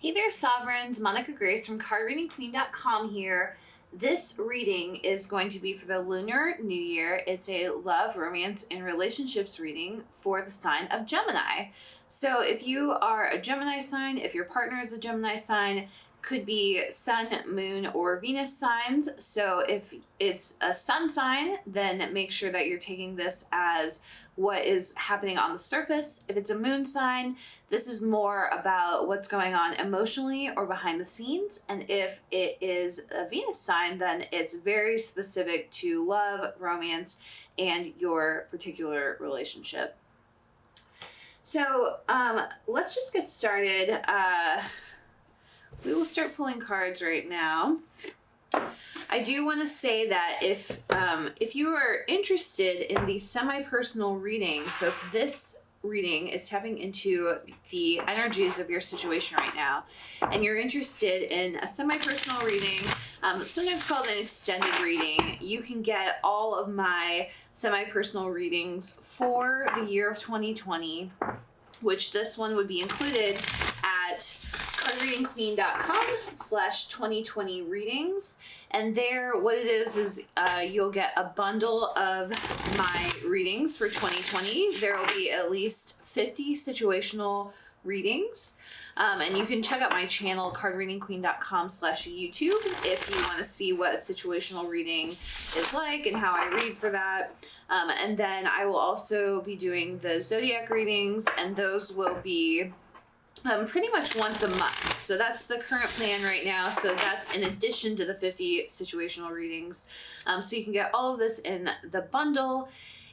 Hey there, Sovereigns. Monica Grace from cardreadingqueen.com here. This reading is going to be for the Lunar New Year. It's a love, romance, and relationships reading for the sign of Gemini. So if you are a Gemini sign, if your partner is a Gemini sign, could be Sun, Moon, or Venus signs. So if it's a Sun sign, then make sure that you're taking this as what is happening on the surface. If it's a Moon sign, this is more about what's going on emotionally or behind the scenes. And if it is a Venus sign, then it's very specific to love, romance, and your particular relationship. So let's just get started. We will start pulling cards right now. I do want to say that if you are interested in the semi-personal reading, so if this reading is tapping into the energies of your situation right now, and you're interested in a semi-personal reading, sometimes called an extended reading, you can get all of my semi-personal readings for the year of 2020, which this one would be included at cardreadingqueen.com/2020 readings. And there, what it is you'll get a bundle of my readings for 2020. There will be at least 50 situational readings. And you can check out my channel, cardreadingqueen.com/YouTube, if you want to see what a situational reading is like and how I read for that. And then I will also be doing the zodiac readings, and those will be pretty much once a month. So that's the current plan right now. So that's in addition to the 50 situational readings. So you can get all of this in the bundle.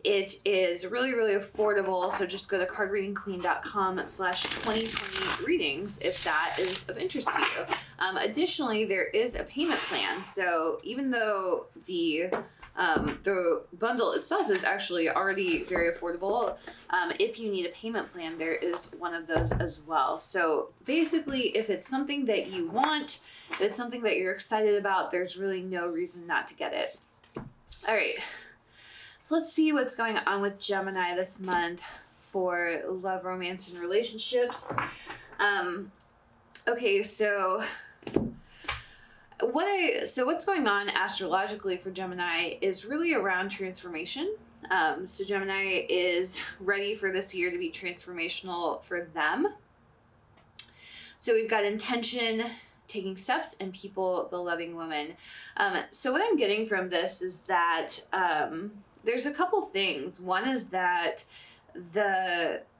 It is really, really affordable. So just go to cardreadingqueen.com/2020 readings if that is of interest to you. Additionally, there is a payment plan. So even though the bundle itself is actually already very affordable, if you need a payment plan, there is one of those as well. So basically, if it's something that you want, if it's something that you're excited about, there's really no reason not to get it. All right, so let's see what's going on with Gemini this month for love, romance, and relationships. Okay, so what's going on astrologically for Gemini is really around transformation. So Gemini is ready for this year to be transformational for them. So we've got intention, taking steps, and people, the loving woman. So what I'm getting from this is that there's a couple things. One is that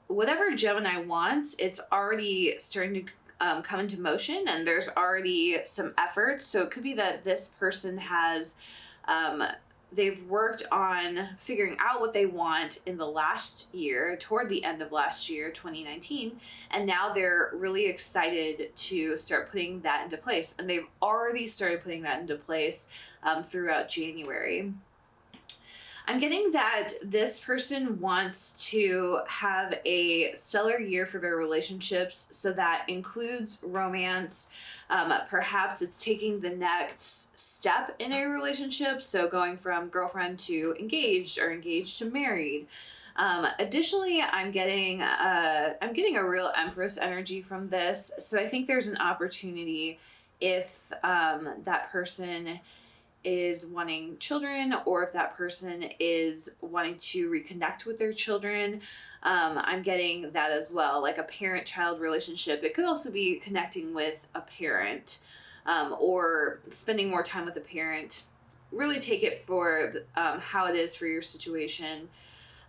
whatever Gemini wants, it's already starting to come into motion, and there's already some effort. So it could be that this person has they've worked on figuring out what they want in the last year, toward the end of last year, 2019, and now they're really excited to start putting that into place, and they've already started putting that into place throughout January. I'm getting that this person wants to have a stellar year for their relationships, so that includes romance. Perhaps it's taking the next step in a relationship, so going from girlfriend to engaged, or engaged to married. Additionally, I'm getting a real Empress energy from this. So I think there's an opportunity if that person is wanting children, or if that person is wanting to reconnect with their children. I'm getting that as well, like a parent-child relationship. It could also be connecting with a parent, or spending more time with a parent. Really take it for how it is for your situation.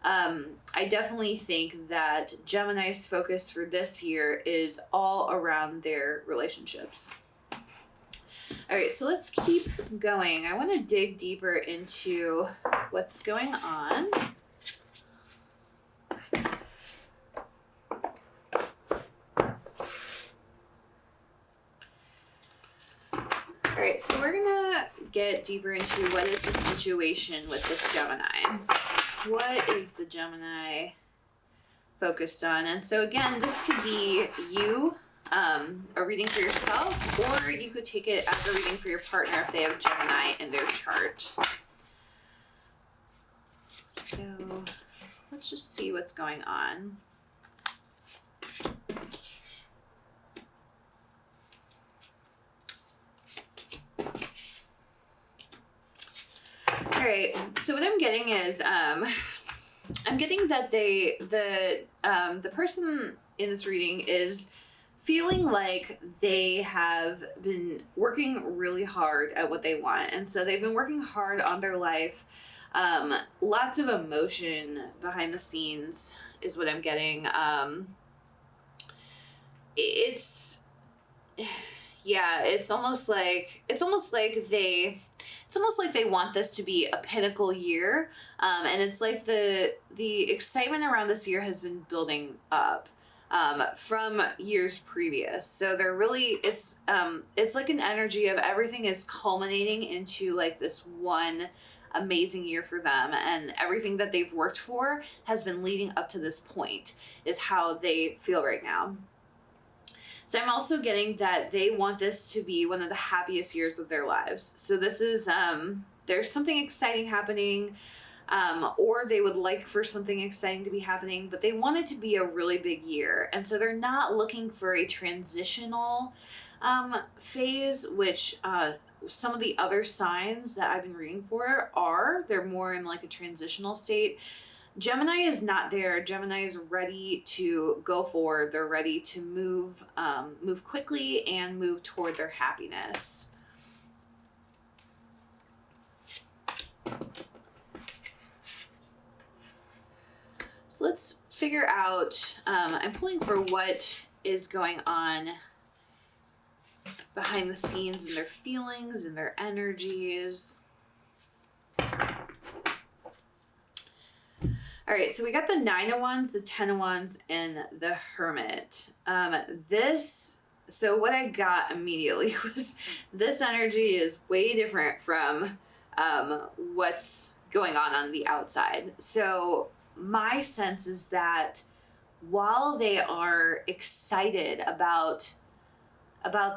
I definitely think that Gemini's focus for this year is all around their relationships. All right, so let's keep going. I want to dig deeper into what's going on. All right, so we're going to get deeper into what is the situation with this Gemini. What is the Gemini focused on? And so again, this could be you, a reading for yourself, or you could take it as a reading for your partner if they have Gemini in their chart. So let's just see what's going on. right. So what I'm getting is, I'm getting that the person in this reading is feeling like they have been working really hard at what they want. And so they've been working hard on their life. Lots of emotion behind the scenes is what I'm getting. It's yeah, it's almost like they want this to be a pinnacle year, and it's like the excitement around this year has been building up from years previous. So they're really it's like an energy of everything is culminating into like this one amazing year for them, and everything that they've worked for has been leading up to this point is how they feel right now. So I'm also getting that they want this to be one of the happiest years of their lives. So this is, there's something exciting happening, or they would like for something exciting to be happening, but they want it to be a really big year. And so they're not looking for a transitional phase, which some of the other signs that I've been reading for are. They're more in like a transitional state. Gemini is not there. Gemini is ready to go forward. They're ready to move quickly and move toward their happiness. So let's figure out, I'm pulling for what is going on behind the scenes in their feelings and their energies. All right, so we got the 9 of Wands, the 10 of Wands, and the Hermit. So what I got immediately was this energy is way different from what's going on the outside. So my sense is that while they are excited about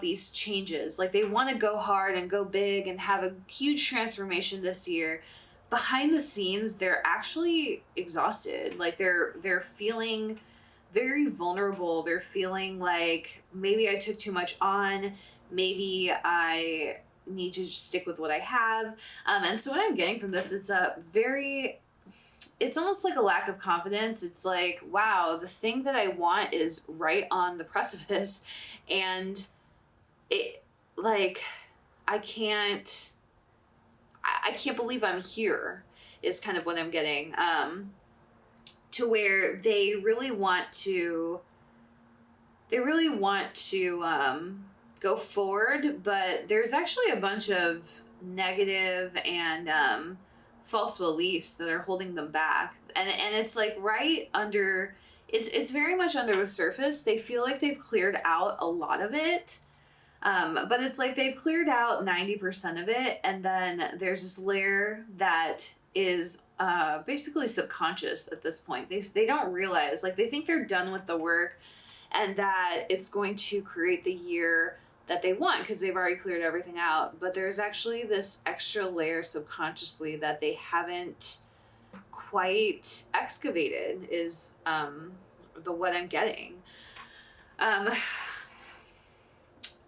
these changes, like they want to go hard and go big and have a huge transformation this year, behind the scenes, they're actually exhausted. Like they're feeling very vulnerable. They're feeling like maybe I took too much on. Maybe I need to just stick with what I have. And so what I'm getting from this, it's almost like a lack of confidence. It's like, wow, the thing that I want is right on the precipice. And it like, I can't believe I'm here is kind of what I'm getting, to where they really want to go forward, but there's actually a bunch of negative and false beliefs that are holding them back. And it's like right under, it's very much under the surface. They feel like they've cleared out a lot of it. But it's like they've cleared out 90% of it, and then there's this layer that is basically subconscious at this point. They don't realize, like they think they're done with the work and that it's going to create the year that they want because they've already cleared everything out. But there's actually this extra layer subconsciously that they haven't quite excavated is what I'm getting.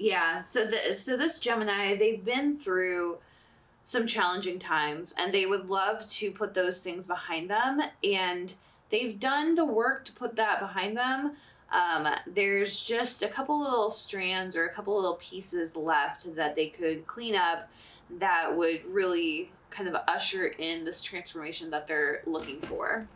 Yeah, so this Gemini, they've been through some challenging times and they would love to put those things behind them, and they've done the work to put that behind them. There's just a couple little strands or a couple little pieces left that they could clean up that would really kind of usher in this transformation that they're looking for.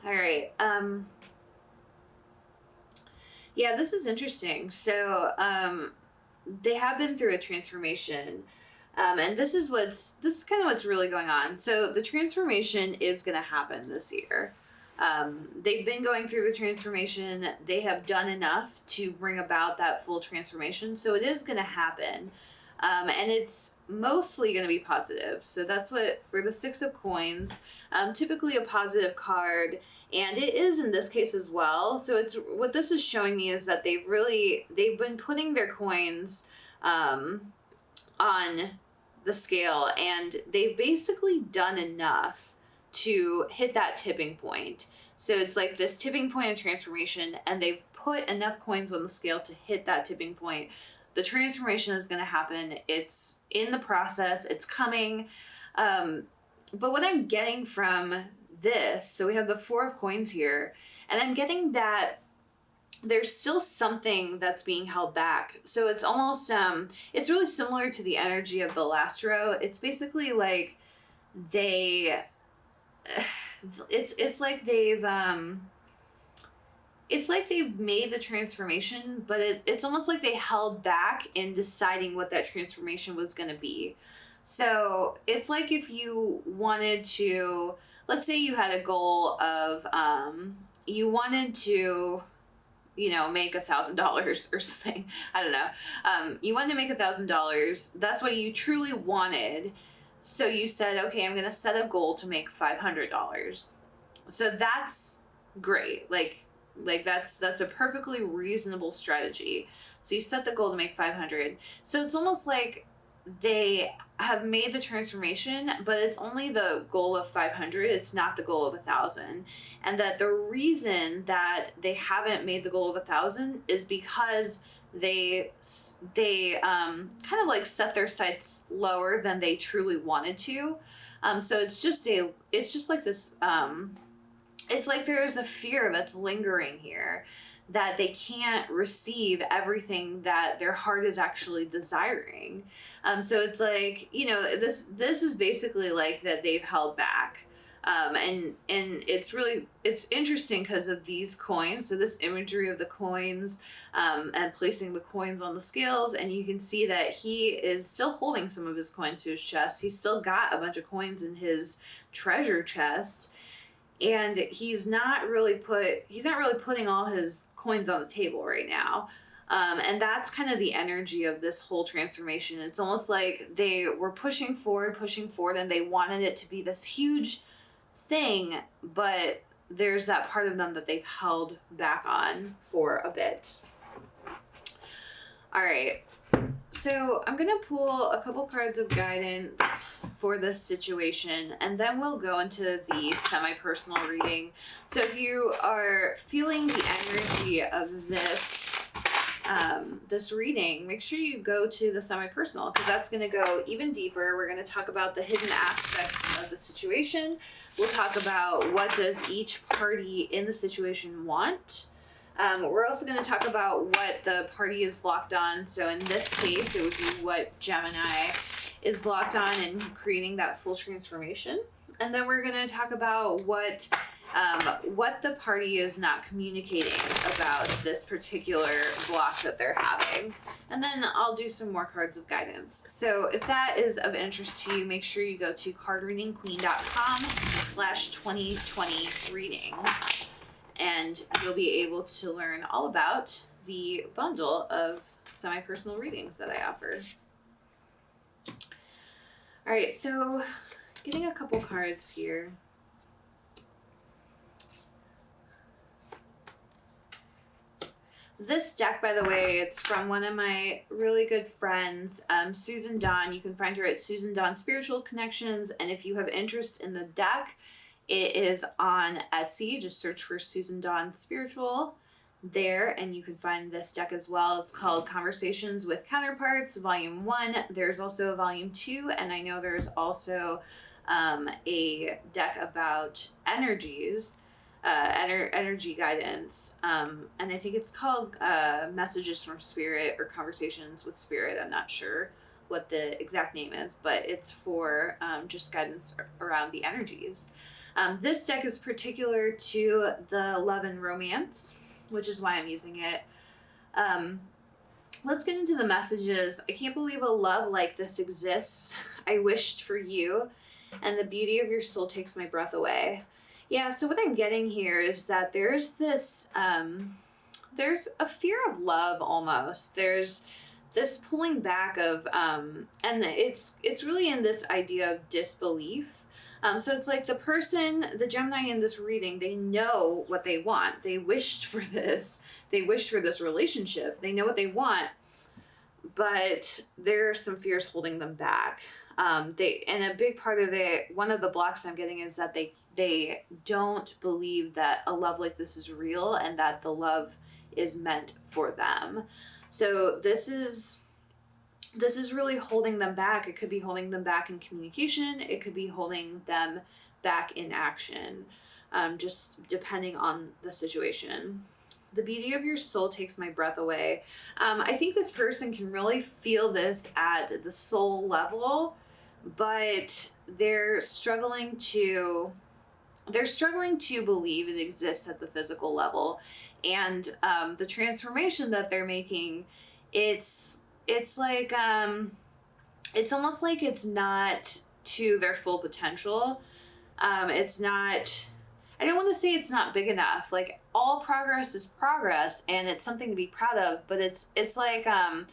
All right. Yeah, this is interesting. So, they have been through a transformation, and this is kind of what's really going on. So the transformation is going to happen this year. They've been going through the transformation. They have done enough to bring about that full transformation. So it is going to happen. And it's mostly going to be positive. So that's what, for the Six of Coins, typically a positive card, and it is in this case as well. So it's, what this is showing me is that they've been putting their coins on the scale, and they've basically done enough to hit that tipping point. So it's like this tipping point of transformation, and they've put enough coins on the scale to hit that tipping point. The transformation is going to happen. It's in the process. It's coming. But what I'm getting from this, so we have the Four of Coins here, and I'm getting that there's still something that's being held back. So it's almost, it's really similar to the energy of the last row. It's basically like it's like they've made the transformation, but it's almost like they held back in deciding what that transformation was going to be. So it's like if you wanted to, let's say you had a goal of, you wanted to, make $1,000 or something. I don't know. You wanted to make $1,000. That's what you truly wanted. So you said, okay, I'm going to set a goal to make $500. So that's great. Like that's a perfectly reasonable strategy. So you set the goal to make 500. So it's almost like they have made the transformation, but it's only the goal of 500. It's not the goal of 1,000. And that the reason that they haven't made the goal of 1,000 is because they kind of like set their sights lower than they truly wanted to. So it's just like this, it's like there's a fear that's lingering here that they can't receive everything that their heart is actually desiring. So it's like, this is basically like that they've held back. And it's interesting because of these coins. So this imagery of the coins, and placing the coins on the scales, and you can see that he is still holding some of his coins to his chest. He's still got a bunch of coins in his treasure chest, and he's not really putting all his coins on the table right now. And that's kind of the energy of this whole transformation. It's almost like they were pushing forward, and they wanted it to be this huge thing, but there's that part of them that they've held back on for a bit. All right. So I'm going to pull a couple cards of guidance for this situation, and then we'll go into the semi-personal reading. So if you are feeling the energy of this reading, make sure you go to the semi-personal, because that's going to go even deeper. We're going to talk about the hidden aspects of the situation. We'll talk about what does each party in the situation want. We're also going to talk about what the party is blocked on. So in this case, it would be what Gemini is blocked on in creating that full transformation. And then we're going to talk about what the party is not communicating about this particular block that they're having. And then I'll do some more cards of guidance. So if that is of interest to you, make sure you go to cardreadingqueen.com/2020 readings. And you'll be able to learn all about the bundle of semi-personal readings that I offer. All right, so getting a couple cards here. This deck, by the way, it's from one of my really good friends, Susan Dawn. You can find her at Susan Dawn Spiritual Connections. And if you have interest in the deck, it is on Etsy. Just search for Susan Dawn Spiritual there, and you can find this deck as well. It's called Conversations with Counterparts, Volume 1. There's also a Volume 2, and I know there's also a deck about energies, energy guidance, and I think it's called Messages from Spirit or Conversations with Spirit. I'm not sure what the exact name is, but it's for just guidance around the energies. This deck is particular to the love and romance, which is why I'm using it. Let's get into the messages. I can't believe a love like this exists. I wished for you, and the beauty of your soul takes my breath away. Yeah, so what I'm getting here is that there's this, there's a fear of love almost. There's this pulling back of, and it's really in this idea of disbelief. So it's like the Gemini in this reading, they know what they want. They wished for this. They wished for this relationship. They know what they want, but there are some fears holding them back. And a big part of it, one of the blocks I'm getting is that they don't believe that a love like this is real and that the love is meant for them. So this is really holding them back. It could be holding them back in communication. It could be holding them back in action, just depending on the situation. The beauty of your soul takes my breath away. I think this person can really feel this at the soul level, but they're struggling to believe it exists at the physical level. And the transformation that they're making, it's like, it's almost like it's not to their full potential. It's not, I don't want to say it's not big enough. Like, all progress is progress and it's something to be proud of, but it's like a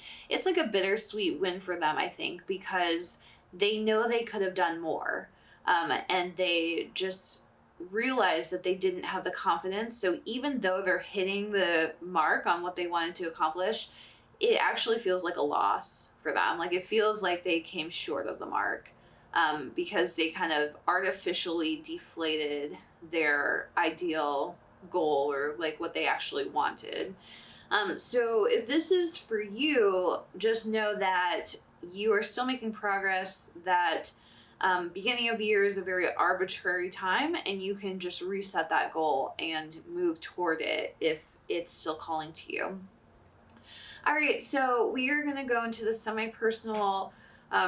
bittersweet win for them, I think, because they know they could have done more. And they just realize that they didn't have the confidence. So even though they're hitting the mark on what they wanted to accomplish, it actually feels like a loss for them. Like, it feels like they came short of the mark, because they kind of artificially deflated their ideal goal, or like what they actually wanted. So if this is for you, just know that you are still making progress, that beginning of the year is a very arbitrary time, and you can just reset that goal and move toward it if it's still calling to you. All right, so we are going to go into the semi-personal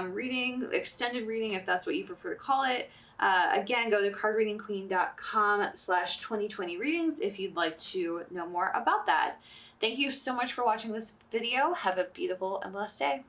reading, extended reading, if that's what you prefer to call it. Again, go to cardreadingqueen.com/2020 readings if you'd like to know more about that. Thank you so much for watching this video. Have a beautiful and blessed day.